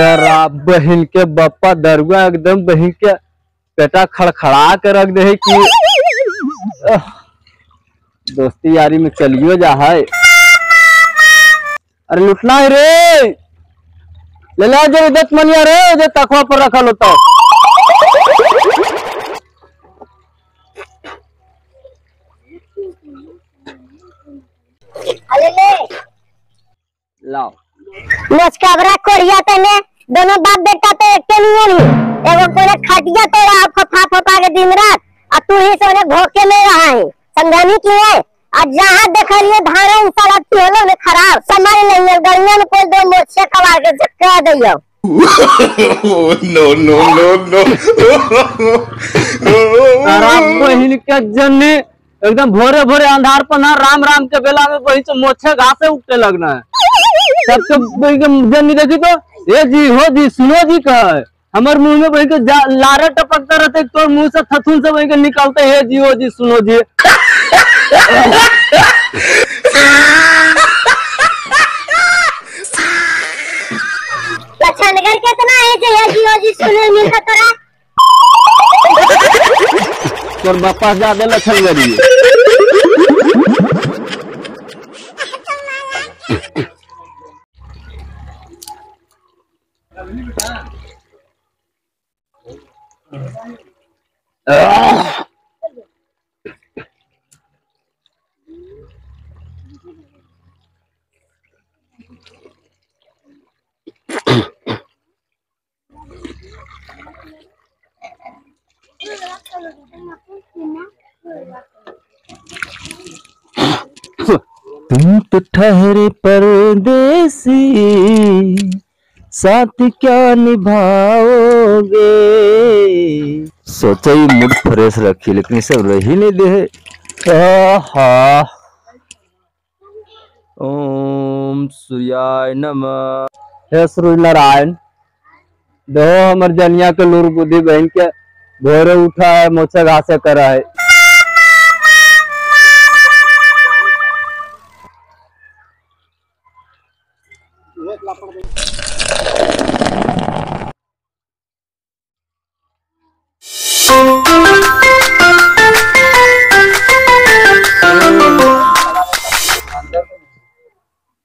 तेरा बहन के बप्पा दरुआ एकदम बहन के पेटा खड़खड़ा के रख दे कि दोस्ती यारी में चलियो जा है। अरे लुटना है रे, ले ला जो इधर मनिया रे जो तखवा पर रखल होता है। लाओ मस्काबरा कोरिया तने दोनों बाप बेटा तो एक के नहीं है। एगो कोने खटिया तोड़ा आप फफा फफा के दिन रात और तू ही सोने भोके में रहा है। समझानी की है आज जहाँ देखलिए धारा इंसाला तिहलो में खराब समझ नहीं है। गर्मियों में कोई दो मोचे कवा के कह दियो। No no no no Ram बहिन के जन्ने एकदम भोरे भोरे अंधार पना राम राम के बेला में वही से मोछे घासे उगते लगना है। सबके जन्नी देखी तो ये जी हो जी सुनो जी कहे हमारे मुंह में वही के लारे टपकता रहते तो मुंह से थथुन से वही के निकलते है जी हो जी सुनो जी। लक्षणगर कितना है जो ये जी हो जी सुनो मिलता तोरा तोर बापा ज्यादा लक्षण गरी तुम तो ठहरे परदेसी साथ क्या निभाओगे। सोचा ही मूड फ्रेश रखी लेकिन सब रही नहीं दे। आहा ओम सूर्याय नमः। हे सूर्य नारायण दो हमर जनिया के लूर बुद्धि बहन के भोरे उठा है मोछे घासे करा है।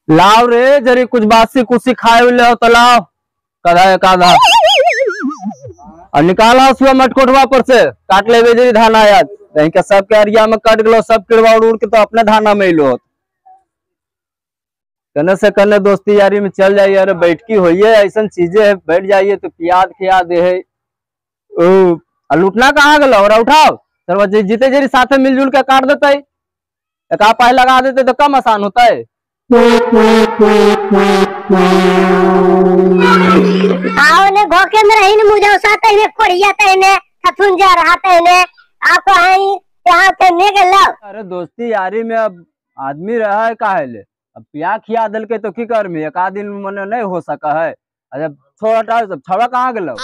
लाओ रे जरी कुछ बासी कुछ खाए ले हो तो लाओ कदा एक आधा और निकाला उसको मटकोटवा पर से काट ले जरी धाना याद कहीं के सबके अरिया में कट गलो सब किड़वा उड़ के तो अपने धाना में लो कने से कने दोस्ती यारी में चल जाइए। अरे बैठकी होइए ऐसा चीजें है बैठ जाइए तो पियाद खिया दे है। लुटना कहाँ गलो और उठाओ सर्व जीते जरी साथे मिलजुल के काट देते एक पाए लगा देते तो कम आसान होता है। आओ ने भोके में रही ने मुझे उसाते ने कोरिया तने खथुन जा रहा तने आपको आई यहाँ करने के लो। अरे दोस्ती यारी में अब आदमी रहा है काहे ले अब पिया खिया दल के तो की कर में एक आध दिन मन नहीं हो सका है। अरे छोड़ा छवा कहाँ गलो।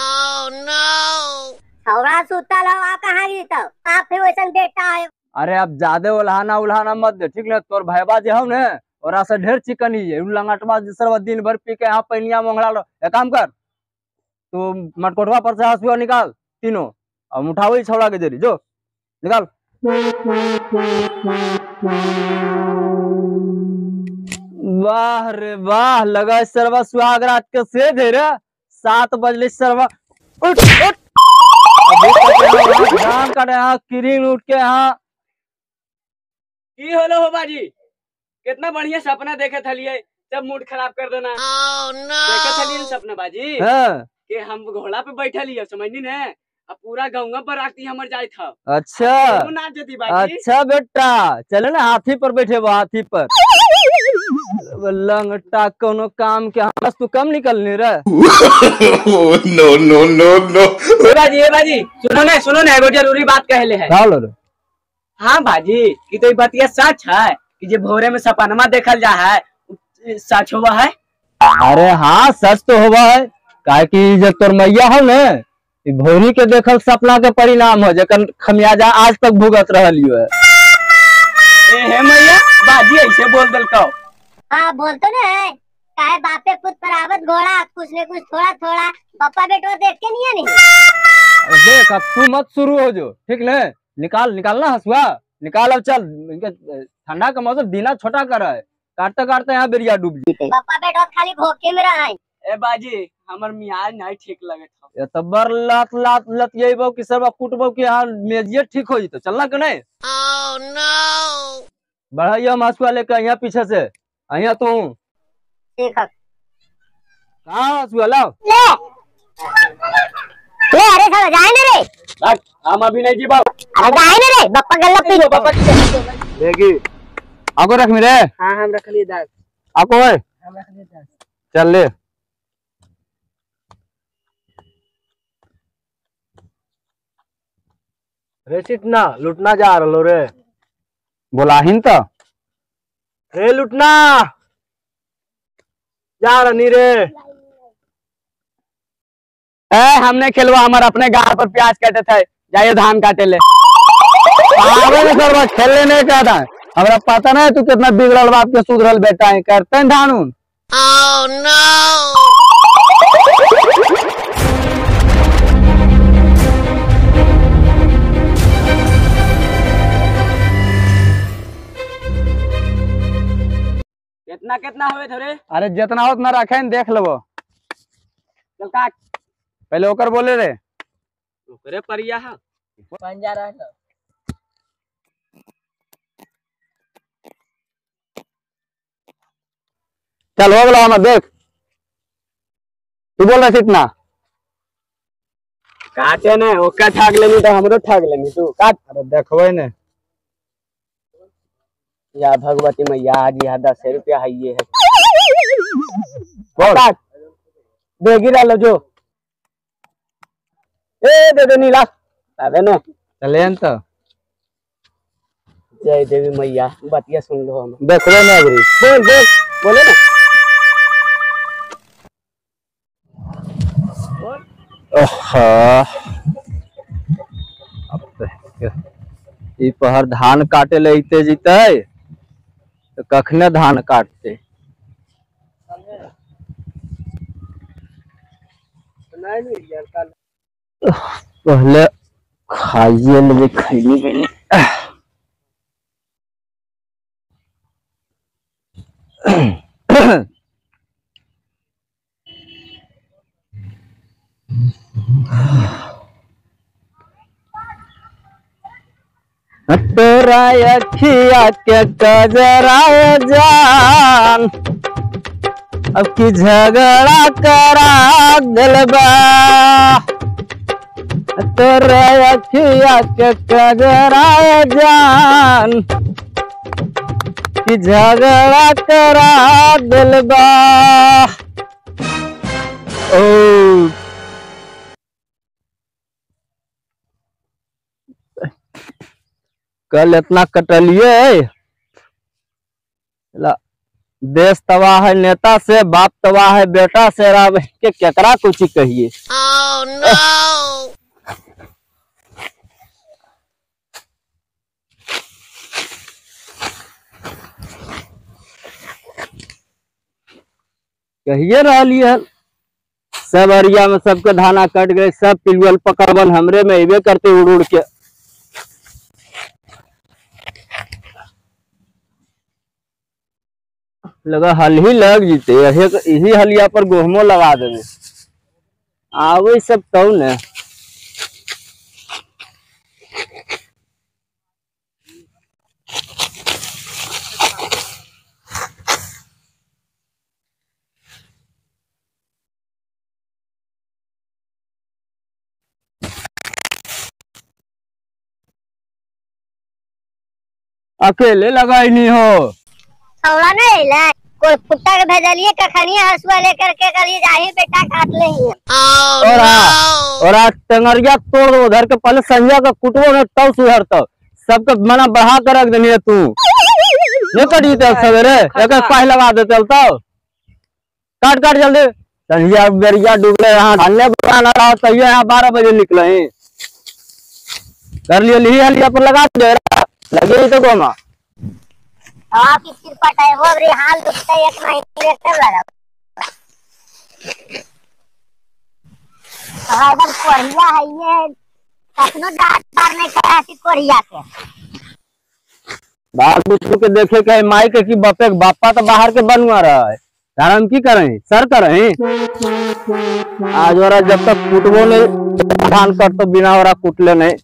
छौरा सुता लो आ कहाँ गई तो आप फिर वैसन बेटा है। अरे अब ज्यादा उल्हाना मत दे ठीक ना तोर भाईबा जे हो ने और ऐसा ढेर चिकन ही है लंगाटवा जिसर दिन भर पी के यहाँ पनिया मंगला लो। एक काम कर तो मटकोटवा पर से हंसुआ निकाल तीनों अब उठाओ छौड़ा के जरी जो निकाल। वाह रे वाह लगा सरवा सुहाग रात के से दे रे 7 बजले सरवा उठ उठ धान काटे यहाँ किरीन उठ के यहाँ की होलो हो बाजी कितना बढ़िया सपना देखे थलिए सब मूड खराब कर देना। देखे थलिए सपना बाजी कि हम घोड़ा पे बैठे लिए समझनी ने अब पूरा गाँव पर आती हमर जाए था। अच्छा बाजी। अच्छा बेटा चले ना हाथी पर बैठे वो हाथी पर लंगटा कोनो काम के हमस तू कम निकलने रे। नो नो नो नो बाजी सुनो ना एगो जरूरी बात कहले है। हाँ बाजी कि तो बात ये सच है कि जे भोरे में सपनमा देखल जा है सच हुआ है। अरे हाँ सच तो हुआ है काहे कि जब तोर मैया हो ने भोरी के देखल सपना के परिणाम हो जकर खमियाजा आज तक भुगत रहलियो है। हे मैया बाजी ऐसे बोल दल को। हाँ बोलते ना काहे बापे पुत परावत घोड़ा कुछ ने कुछ थोड़ा थोड़ा पापा बेटो देख के नहीं नहीं। देख अब तू मत शुरू हो जो, ठीक ले। निकालना हसुआ निकाल। अब चल, ठंडा का मौसम दीना छोटा कर रहा है, काटते काटते यहाँ बेरिया डूब जी। पापा बेटो खाली भोके में रहा है। ए बाजी हमर मियाज नहीं ठीक लगे था। ये तो बर लात लात लत यही बहु कि सब कुटबो कि यहाँ मेजिए ठीक हो जितो। चलना के नहीं? Oh no. बढ़ाइए हसुआ लेकर यहाँ पीछे से। यहाँ तू ठीक है। कहाँ हसुआ लाओ? ले ले, अरे साला जाए ना रे। हम अभी नहीं जी बाबू। अरे जाए ना रे, बप्पा गल्ला पी लो पापा। देखी आको रख मेरे। हाँ हम रख लिए दाग। आको है हम रख लिए दाग। चल ले। रेसिट ना लुटना जा रहा रे। बोलाहिन तो रे लुटना जा रही रे। हमने खेलवा हमारे अपने गाँव पर प्याज काटे थे, जाइए धान काटे ले। खेलने नहीं कहता है, हमरा पता नहीं तू कितना बिगड़ल बाप के सुधरल बेटा है। करते हैं धान उन। Oh no. कितना कितना हुए थोड़े? अरे जितना हो उतना रखे न, देख लो। चल काट। पहले ओकर बोले रे। ओकरे परिया है बन जा रहा है। चल हो गया मत देख। तू बोल रहा इतना काटे ने ओका ठाक लेनी तो हमरो ठाक लेनी तू काट। अरे देखो ने या भगवती मैया आज यहाँ 10 रुपया है ये है। बोल काट दे गिरा लो जो। ए दे दे नीला अबे ने चले न तो। जय देवी मैया बतिया सुन लो हम। देखो ने अगरी बोल बोल बोले ना। ई पहर धान काटे ले इते जीते तो कखने धान काटते। पहले खाइए ले खैनी पहले। तोरा अखिया के कजराए जान अब की झगड़ा करा दिलबा। तोरा अखिया के कजराए जान की झगड़ा करा दिलबा। ओ कल इतना कटलिए। देश तबाह है नेता से, बाप तबाह है बेटा से। राम के केकरा कुछ कहिए। Oh no. कहिए रही है सब अरिया में सबके धाना कट गए, सब पिलुअल पकड़बन हमरे में अबे करते उड़ उड़ के। लगा हल ही लग जीते यही हलिया पर गोहमो लगा देवे आवे सब तो ने। अकेले लगाई नहीं हो। थोड़ा नहीं ले कोई कुत्ता के भेजलिए कखनिया हसुआ लेकर के करिए जाही बेटा काट लेंगे। और आज टंगरिया तोड़ दो उधर के पहले संजय का कुटबो में तब सुधर तब सबके मना बढ़ा कर रख देनी है तू। ये कटी थे सवेरे एक पाही लगा दे चलता काट काट जल्दी। संजय बेरिया डूबले यहाँ धान्य बनाना रहा तो यहाँ 12 बजे निकले कर लिए लिया पर लगा दे लगे तो गोमा। आपकी कृपा है वो हाल दुखता है एक महीने तक लगा। एकदम कोरिया है ये, कखनो डांट मारने का ऐसी कोरिया के। बाल बुतरू के देखे के माई के की बपे के बापा तो बाहर के बनवा रहा है, यार हम की करें सर करें। आज वाला जब तक कुटबो नहीं धान कर तो बिना वाला कुटले नहीं।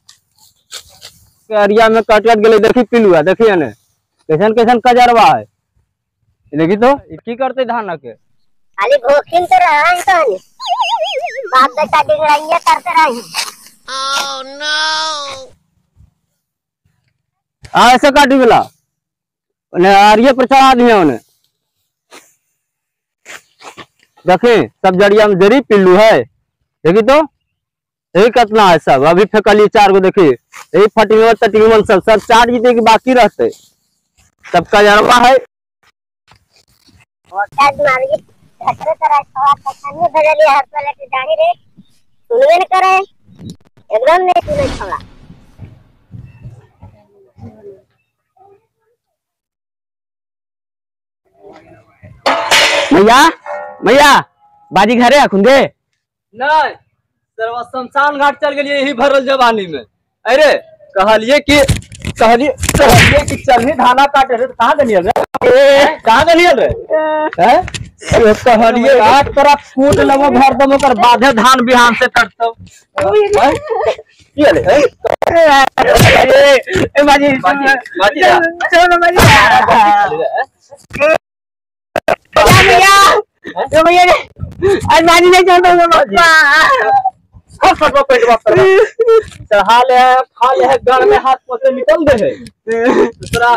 अरिया में कट गए देखी पिलुआ देखिए ने कैसन कैसन कजरवा है, देखी तो की करते धान के खाली भूखिन तो रहा है तो बाप बेटा डिगड़ाइया करते रही। Oh no! ऐसे काटी बोला उन्हें आरिया पर चढ़ा दिया उन्हें। देखे सब जड़िया में जरी पिल्लू है, देखी तो यही कितना है सब। अभी फेंकलिए 4 गो, देखिए यही फटिंगन तटिंगन सब चाट जीते की बाकी रहते सबका जरवा है। घटरे तरह खाने भेजलिए हर पहले के जानी रे सुनबे न करे, एकदम नहीं सुने छोड़ा। मैया मैया बाजी घरे अखुंदे नहीं सरवा शमशान घाट चल गए यही भरल जवानी में। अरे कहलिए कि चल धाना काटे रे, कहाँ गनियल रे, कहाँ गनियल रे हैं? कहलिए आठ तरफ कूट लमो भर दमो कर बाधे धान बिहान से कटतो ये ले ए बाजी चलो बाजी भैया ए भैया आज बाजी नहीं चलता सब पेट बाप चढ़ा ले खा ले गड़ में हाथ पोते निकल दे है दूसरा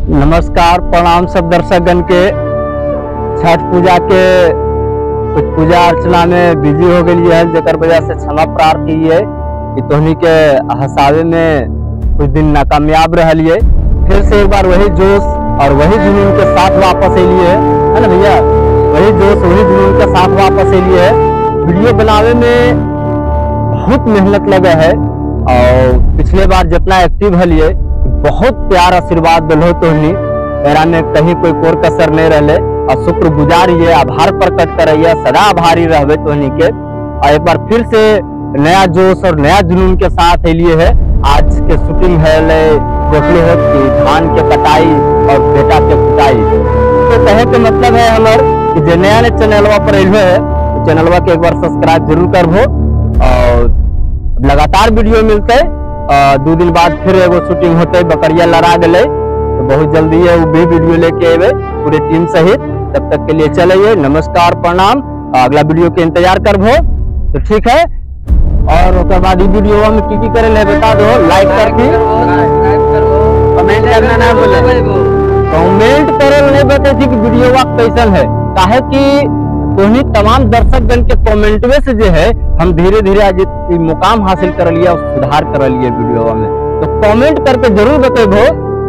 नमस्कार प्रणाम सब दर्शकगण के। छठ पूजा के कुछ पूजा अर्चना में बिजी हो गई है, जेकर वजह से क्षमा प्रार्थी है कि तोहनी के हसावे में कुछ दिन नाकामयाब रहिए। फिर से एक बार वही जोश और वही जुनून के साथ वापस एलिए है ना भैया, वही जोश वही जुनून के साथ वापस एलिए है। वीडियो बनावे में बहुत मेहनत लगे है और पिछले बार जितना एक्टिव हलिए बहुत प्यार आशीर्वाद दिलो तोहनी, मेरा में कहीं कोई कोर कसर नहीं रहे और शुक्र गुजार ये आभार प्रकट करिए, सदा आभारी रहे तोहनी के। और एक बार फिर से नया जोश और नया जुनून के साथ एलिए है। आज के शूटिंग है देखले हो कि धान के कटाई और बेटा के कुटाई। तो कहे के मतलब है हमार कि जो नया नया चैनलवा पर है चैनलवा के एक बार सब्सक्राइब जरूर करबो और लगातार वीडियो मिलते। 2 दिन बाद फिर एगो शूटिंग होते, बकरिया लड़ा गए तो बहुत जल्दी है वो भी वीडियो लेके आवे पूरे टीम सहित। तब तक के लिए चलिए नमस्कार प्रणाम, अगला वीडियो के इंतजार करबो तो ठीक है। और उसके बाद वीडियो में की करे ले बता दो, लाइक करके कमेंट करना ना भूले, कमेंट करे नहीं बता कि वीडियो कैसन है, काहे कि तोहनी तमाम दर्शकगण के कमेंटवे से जो है हम धीरे धीरे आज मुकाम हासिल कर लिया और सुधार कर लिया वीडियो में। तो कमेंट करके जरूर बताबो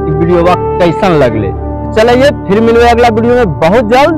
कि वीडियो कैसन लगले। चलिए फिर मिलवे अगला वीडियो में बहुत जल्द।